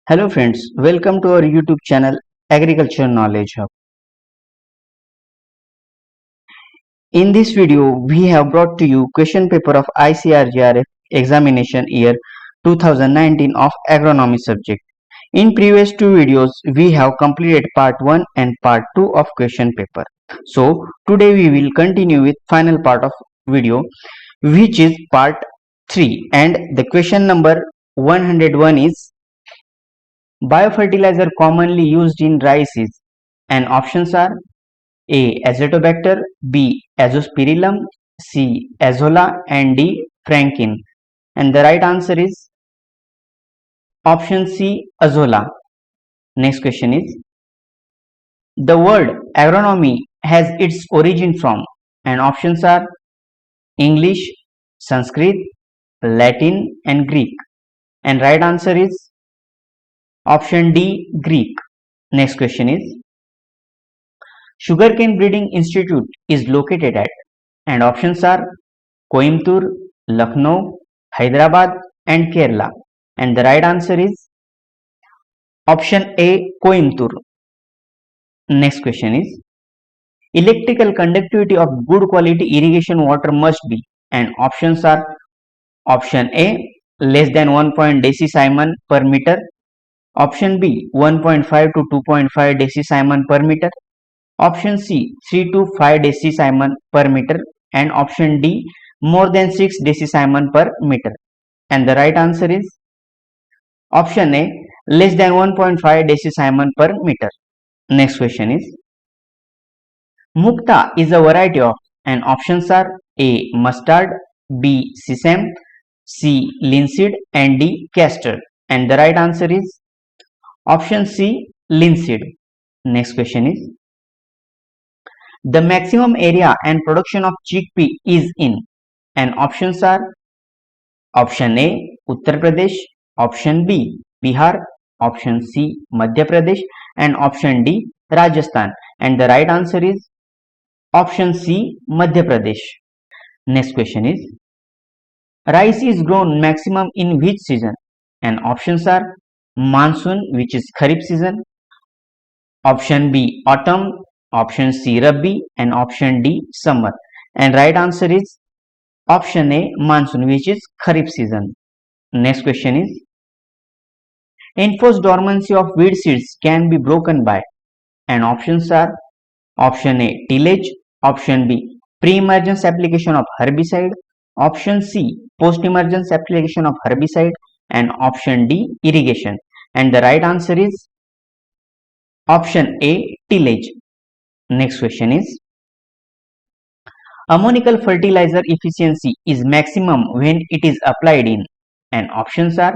Hello friends, welcome to our YouTube channel Agriculture Knowledge Hub. In this video, we have brought to you question paper of ICRGRF examination year 2019 of agronomy subject. In previous two videos, we have completed part 1 and part 2 of question paper. So today we will continue with final part of video, which is part 3, and the question number 101 is biofertilizer commonly used in rice is, and options are A. Azotobacter, B. Azospirillum, C. Azolla, and D. Franklin. And the right answer is option C. Azolla. Next question is, the word agronomy has its origin from, and options are English, Sanskrit, Latin, and Greek. And right answer is option D. Greek. Next question is, Sugarcane Breeding Institute is located at, and options are Coimbatore, Lucknow, Hyderabad, and Kerala. And the right answer is option A. Coimbatore. Next question is, electrical conductivity of good quality irrigation water must be, and options are option A. less than 1 decisimon per meter, option B. 1.5 to 2.5 decisimon per meter, option C. 3 to 5 decisimon per meter, and option D. more than 6 decisimon per meter. And the right answer is option A. less than 1.5 decisimon per meter. Next question is, Mukta is a variety of, and options are A. mustard, B. sesame, C. linseed, and D. castor. And the right answer is option C. linseed. Next question is, the maximum area and production of chickpea is in, and options are option A. Uttar Pradesh, option B. Bihar, option C. Madhya Pradesh, and option D. Rajasthan. And the right answer is option C. Madhya Pradesh. Next question is, rice is grown maximum in which season? And options are monsoon, which is Kharif season, option B. autumn, option C. Rabi, and option D. summer. And right answer is option A. monsoon, which is Kharif season. Next question is, enforced dormancy of weed seeds can be broken by, and options are option A. tillage, option B. pre-emergence application of herbicide, option C. post-emergence application of herbicide, and option D. irrigation. And the right answer is option A. tillage. Next question is, ammonical fertilizer efficiency is maximum when it is applied in, and options are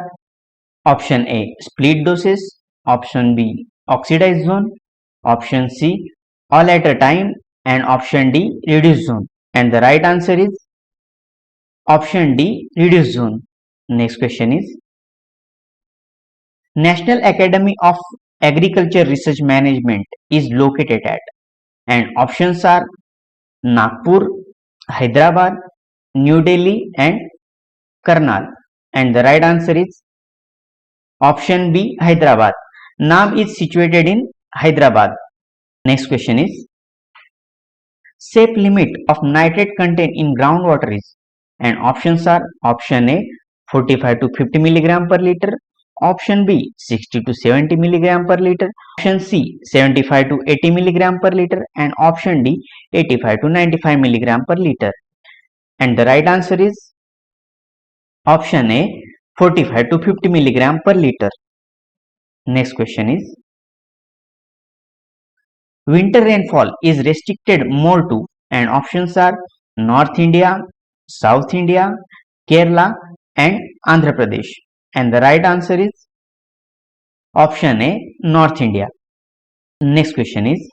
option A. split doses, option B. oxidized zone, option C. all at a time, and option D. reduced zone. And the right answer is option D. reduced zone. Next question is, National Academy of Agriculture Research Management is located at, and options are Nagpur, Hyderabad, New Delhi, and Karnal. And the right answer is option B. Hyderabad. NAM is situated in Hyderabad. Next question is, safe limit of nitrate content in groundwater is, and options are option A. 45 to 50 milligram per liter, option B. 60 to 70 milligram per liter, option C. 75 to 80 milligram per liter, and option D. 85 to 95 milligram per liter. And the right answer is option A. 45 to 50 milligram per liter. Next question is, winter rainfall is restricted more to, and options are North India, South India, Kerala, and Andhra Pradesh. And the right answer is option A. North India. Next question is,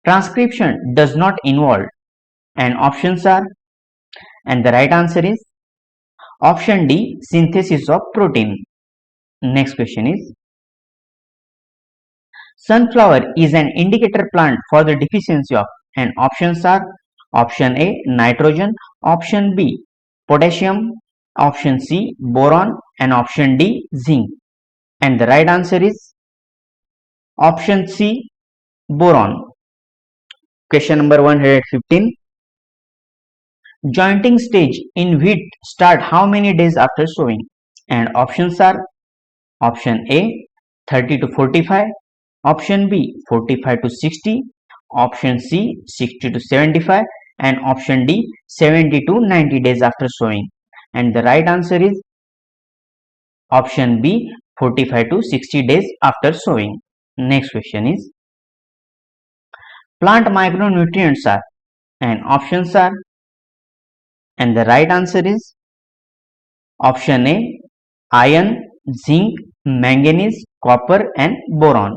transcription does not involve, and options are, and the right answer is option D. synthesis of protein. Next question is, sunflower is an indicator plant for the deficiency of, and options are option A. nitrogen, option B. potassium, option C. boron, and option D. zinc. and the right answer is option C, boron. Question number 115. Jointing stage in wheat start how many days after sowing? And options are option A 30 to 45, option B 45 to 60, option C 60 to 75, and option D 70 to 90 days after sowing. And the right answer is option B 45 to 60 days after sowing. Next question is plant micronutrients are, and options are, and the right answer is option A iron, zinc, manganese, copper, and boron.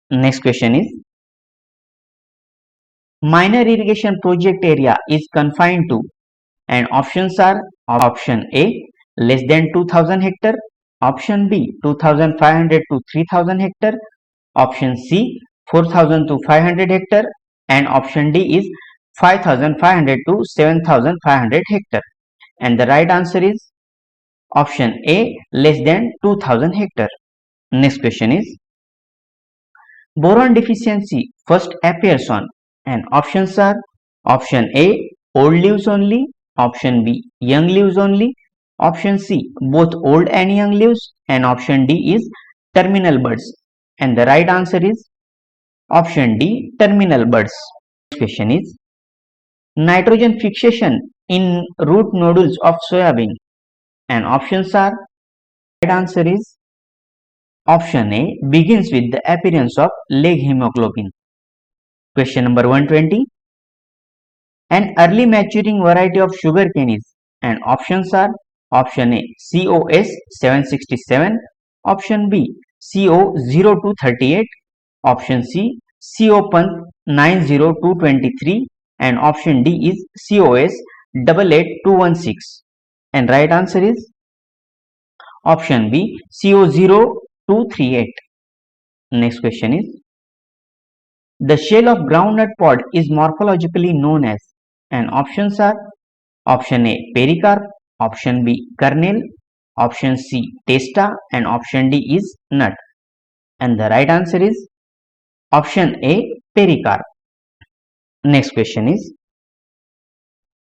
Next question is minor irrigation project area is confined to, and options are option A less than 2000 hectare, option B 2500 to 3000 hectare, option C 4000 to 500 hectare, and option D is 5500 to 7500 hectare. And the right answer is option A less than 2000 hectare. Next question is boron deficiency first appears on, and options are option A old leaves only, option B young leaves only, option C both old and young leaves, and option D is terminal buds. And the right answer is option D terminal buds. Next question is nitrogen fixation in root nodules of soybean, and options are right answer is option A begins with the appearance of leg hemoglobin. Question number 120. An early maturing variety of sugarcane is, and options are option A COS 767, option B CO0238, option C COPAN 90223, and option D is COS 88216. And right answer is option B CO0238. Next question is the shell of groundnut pod is morphologically known as, and options are option A pericarp, option B kernel, option C testa, and option D is nut. And the right answer is option A pericarp. Next question is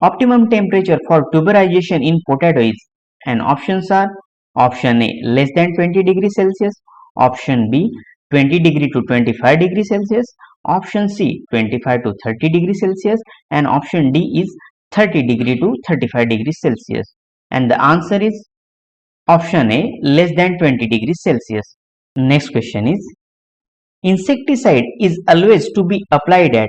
optimum temperature for tuberization in potato is, and options are option A less than 20 degrees Celsius, option B 20 degree to 25 degrees Celsius, option C 25 to 30 degrees Celsius, and option D is 30 degree to 35 degrees Celsius. And the answer is option A less than 20 degrees Celsius. Next question is insecticide is always to be applied at,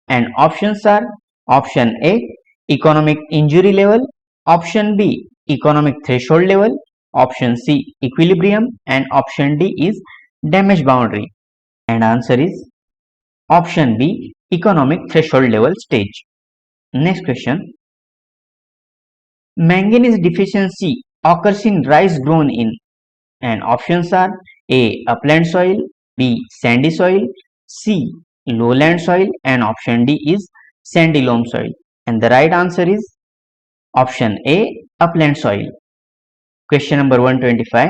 and options are option A economic injury level, option B economic threshold level, option C equilibrium, and option D is damage boundary. And answer is option B economic threshold level stage. Next question manganese deficiency occurs in rice grown in, and options are A upland soil, B sandy soil, C lowland soil, and option D is sandy loam soil. And the right answer is option A upland soil. Question number 125.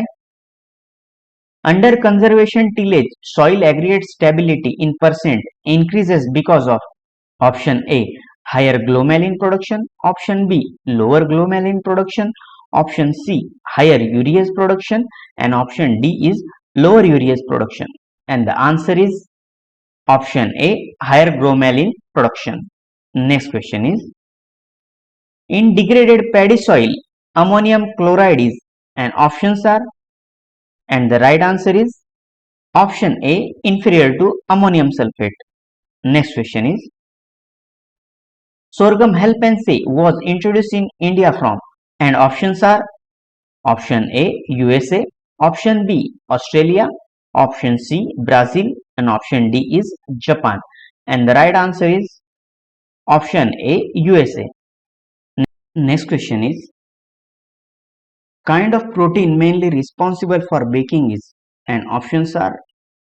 Under conservation tillage, soil aggregate stability in percent increases because of option A higher glomalin production, option B lower glomalin production, option C higher urease production, and option D is lower urease production. And the answer is option A higher glomalin production. Next question is in degraded paddy soil ammonium chloride is, and options are, and the right answer is option A inferior to ammonium sulfate. Next question is sorghum Helpense was introduced in India from, and options are option A USA, option B Australia, option C Brazil, and option D is Japan. And the right answer is option A USA. Next question is kind of protein mainly responsible for baking is, and options are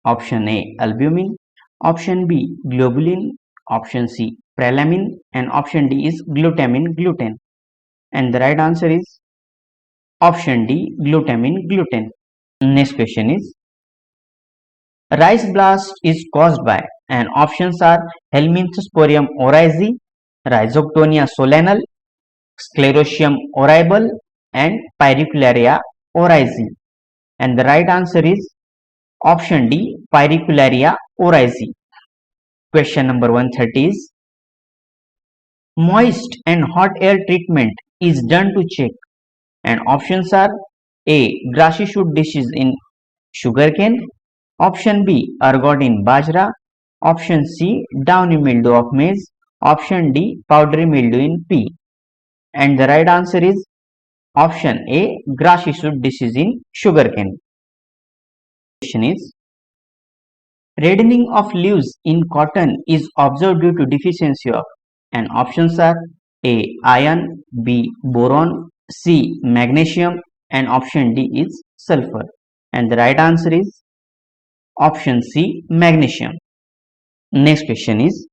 option A albumin, option B globulin, option C pralamin, and option D is glutamin gluten. And the right answer is option D glutamin gluten. Next question is rice blast is caused by, and options are Helminthosporium oryzae, Rhizoctonia solanal, Sclerotium horrible, and Pyricularia oryzae. And the right answer is option D, Pyricularia oryzae. Question number 130 is moist and hot air treatment is done to check, and options are A. Grassy shoot disease in sugarcane, option B. Ergot in bajra, option C. Downy mildew of maize, option D. Powdery mildew in pea. And the right answer is option A. Grassy shoot disease in sugarcane. Question is reddening of leaves in cotton is observed due to deficiency of, and options are A. Iron, B. Boron, C. Magnesium, and option D is sulfur. And the right answer is option C. Magnesium. Next question is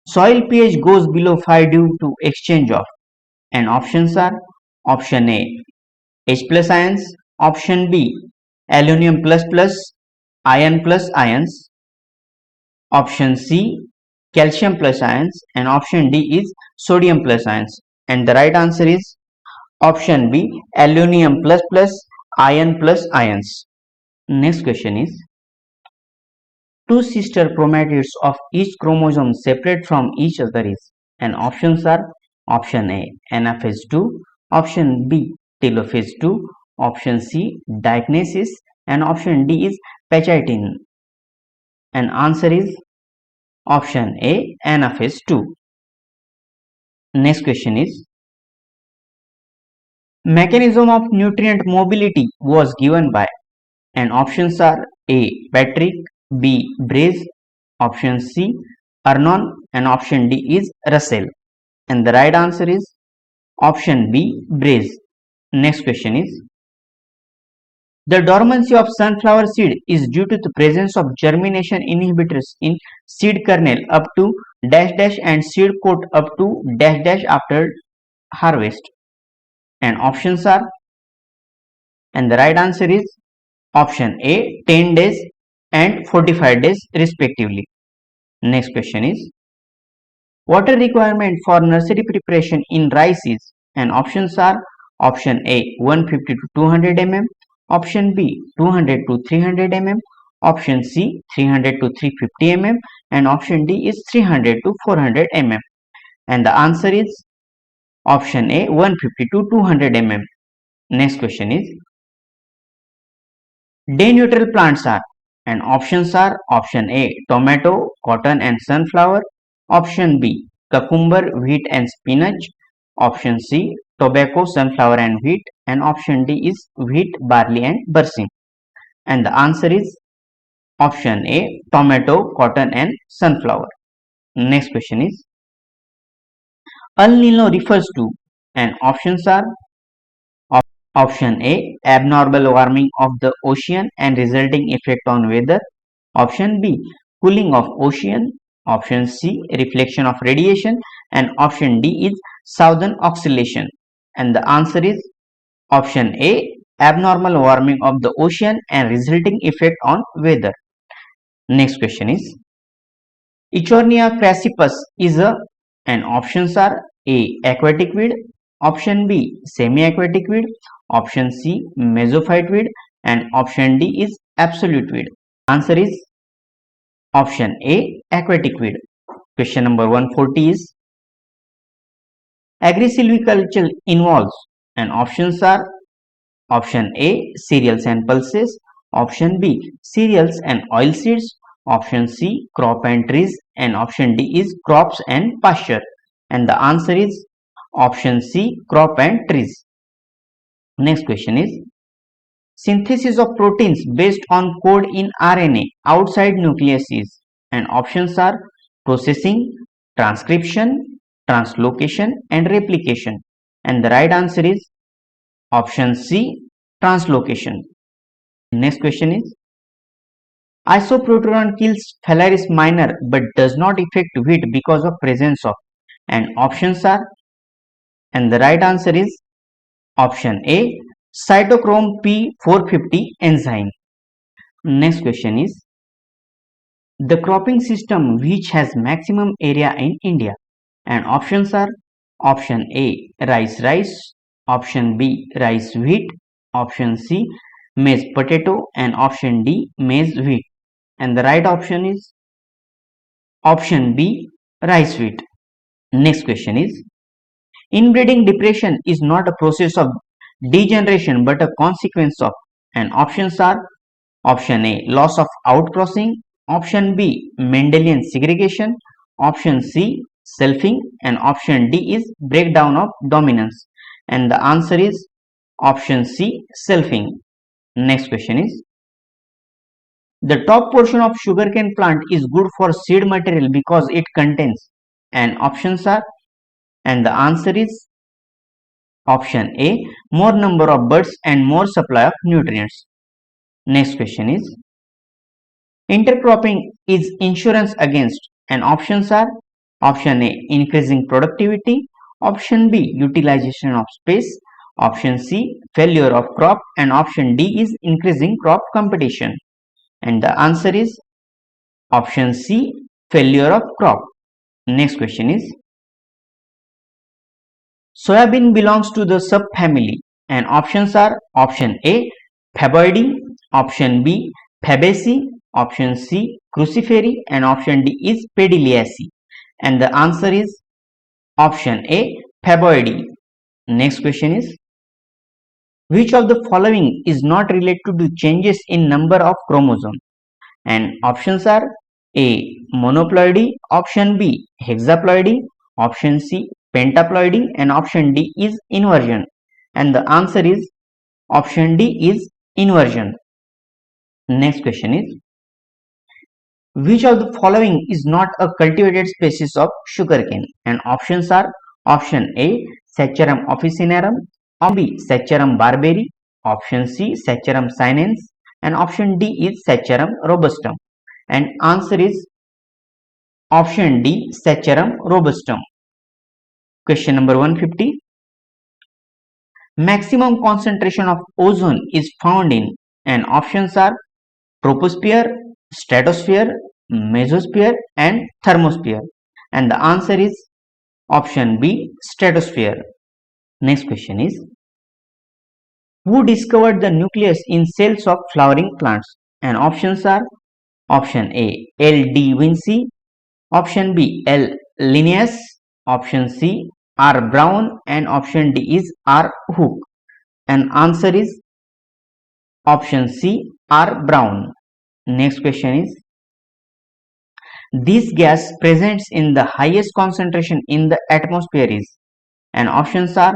soil pH goes below 5 due to exchange of, and options are option A. H plus ions, option B. Aluminum plus plus, iron plus ions, option C. Calcium plus ions, and option D is sodium plus ions. And the right answer is option B. Aluminum plus plus, iron plus ions. Next question is two sister chromatids of each chromosome separate from each other is, and options are option A. Anaphase 2, option B. Telophase 2, option C. Diagnosis, and option D is Pachytene. And answer is option A. Anaphase 2. Next question is mechanism of nutrient mobility was given by, and options are A. Patrick, B. Braze, option C. Arnon, and option D is Russell. And the right answer is option B. Braze. Next question is the dormancy of sunflower seed is due to the presence of germination inhibitors in seed kernel up to dash dash and seed coat up to dash dash after harvest. And options are, and the right answer is option A. 10 days and 45 days respectively. Next question is water requirement for nursery preparation in rice is, and options are option A. 150 to 200 mm, option B. 200 to 300 mm, option C. 300 to 350 mm, and option D is 300 to 400 mm. And the answer is option A. 150 to 200 mm. Next question is day neutral plants are, and options are option A. Tomato, cotton and sunflower, option B. Cucumber, wheat and spinach, option C. Tobacco, sunflower and wheat, and option D is wheat, barley and berseem. And the answer is option A. Tomato, cotton and sunflower. Next question is El Nino refers to, and options are option A. Abnormal warming of the ocean and resulting effect on weather, option B. Cooling of ocean, option C. Reflection of radiation, and option D is southern oscillation. And the answer is option A. Abnormal warming of the ocean and resulting effect on weather. Next question is Ichornia crassipus is a, and options are A. Aquatic weed, option B. Semi-aquatic weed, option C. Mesophyte weed, and option D is absolute weed. Answer is option A. Aquatic weed. Question number 140 is agri-silviculture involves, and options are option A. Cereals and pulses, option B. Cereals and oilseeds, option C. Crop and trees, and option D is crops and pasture. And the answer is option C. Crop and trees. Next question is synthesis of proteins based on code in RNA outside nucleus is, and options are processing, transcription, translocation and replication. And the right answer is option C. Translocation. Next question is isoproteron kills Phalaris minor but does not affect wheat because of presence of, and options are, and the right answer is option A. cytochrome P450 enzyme. Next question is the cropping system which has maximum area in India, and options are option A rice, option B rice wheat, option C maize potato, and option D maize wheat, and the right option is option B rice wheat. Next question is inbreeding depression is not a process of degeneration but a consequence of, and options are option A loss of outcrossing, option B Mendelian segregation, option C selfing, and option D is breakdown of dominance, and the answer is option C selfing. Next question is the top portion of sugarcane plant is good for seed material because it contains, and options are, and the answer is option A more number of buds and more supply of nutrients. Next question is intercropping is insurance against, and options are option A increasing productivity, option B utilization of space, option C failure of crop, and option D is increasing crop competition, and the answer is option C failure of crop. Next question is soybean belongs to the subfamily, and options are option A Faboideae, option B Fabaceae, option C Cruciferae, and option D is Pediliaceae, and the answer is option A Faboideae. Next question is which of the following is not related to changes in number of chromosomes, and options are A monoploidy, option B hexaploidy, option C pentaploidy, and option D is inversion, and the answer is option D is inversion. Next question is which of the following is not a cultivated species of sugarcane, and options are option A Saccharum officinarum, option B Saccharum barberi, option C Saccharum sinensis, and option D is Saccharum robustum, and answer is option D Saccharum robustum. Question number 150. Maximum concentration of ozone is found in, and options are troposphere, stratosphere, mesosphere, and thermosphere, and the answer is option B stratosphere. Next question is who discovered the nucleus in cells of flowering plants, and options are option A L. D. Vinci, option B L. Linnaeus, option C R. Brown, and option D is R. Hooke, and answer is option C R. Brown. Next question is this gas present in the highest concentration in the atmosphere is, and options are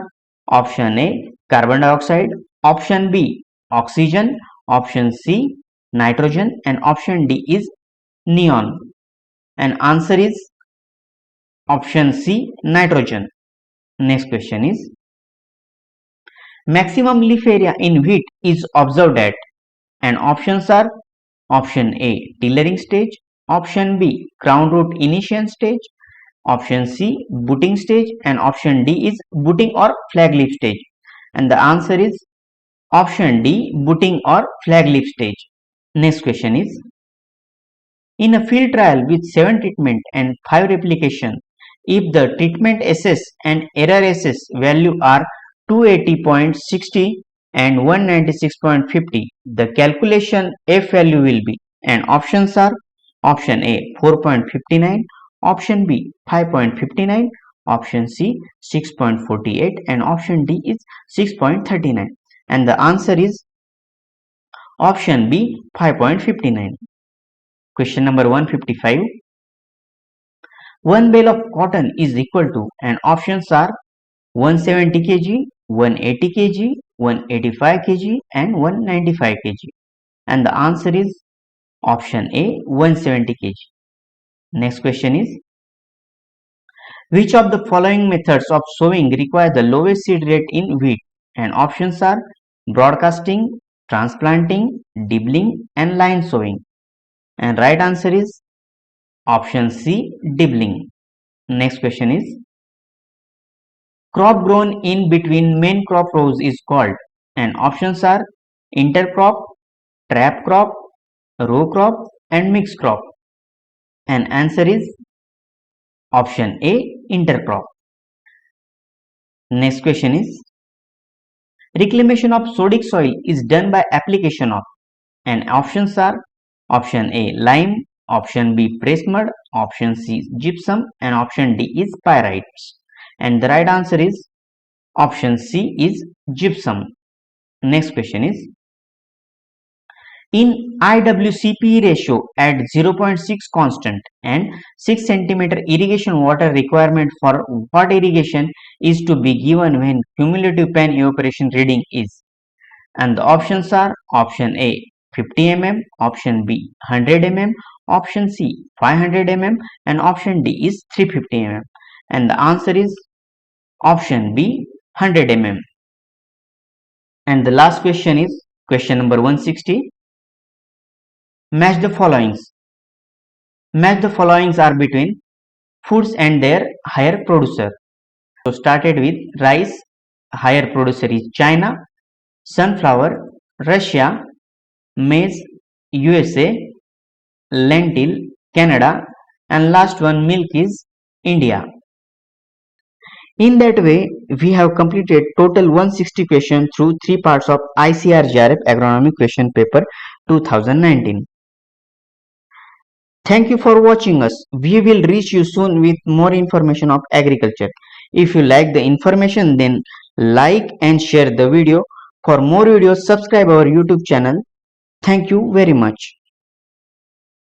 option A carbon dioxide, option B oxygen, option C nitrogen, and option D is neon, and answer is option C nitrogen. Next question is maximum leaf area in wheat is observed at, and options are option A tillering stage, option B crown root initiation stage, option C booting stage, and option D is booting or flag leaf stage, and the answer is option D booting or flag leaf stage. Next question is in a field trial with 7 treatment and 5 replication, if the treatment SS and error SS value are 280.60 and 196.50, the calculation F value will be, and options are option A 4.59, option B 5.59, option C 6.48, and option D is 6.39, and the answer is option B 5.59. Question number 155. One bale of cotton is equal to, and options are 170 kg, 180 kg, 185 kg, and 195 kg, and the answer is option A 170 kg. Next question is which of the following methods of sowing require the lowest seed rate in wheat, and options are broadcasting, transplanting, dibbling, and line sowing, and right answer is option C dibbling. Next question is crop grown in between main crop rows is called, and options are intercrop, trap crop, row crop and mixed crop, and answer is option A, intercrop. Next question is, reclamation of sodic soil is done by application of, and options are option A, lime, option B, pressed mud, option C, gypsum, and option D is pyrites. And the right answer is option C is gypsum. Next question is, in IWCP ratio at 0.6 constant and 6 cm irrigation water requirement for what irrigation is to be given when cumulative pan evaporation reading is? And the options are option A 50 mm, option B 100 mm, option C 500 mm, and option D is 350 mm. And the answer is option B 100 mm. And the last question is question number 160. Match the followings. Match the followings are between foods and their higher producer. So started with rice, higher producer is China, sunflower, Russia, maize, USA, lentil, Canada, and last one milk is India. In that way, we have completed total 160 questions through 3 parts of ICAR-JRF Agronomy Question Paper 2019. Thank you for watching us. We will reach you soon with more information of agriculture. If you like the information, then like and share the video. For more videos, subscribe our YouTube channel. Thank you very much.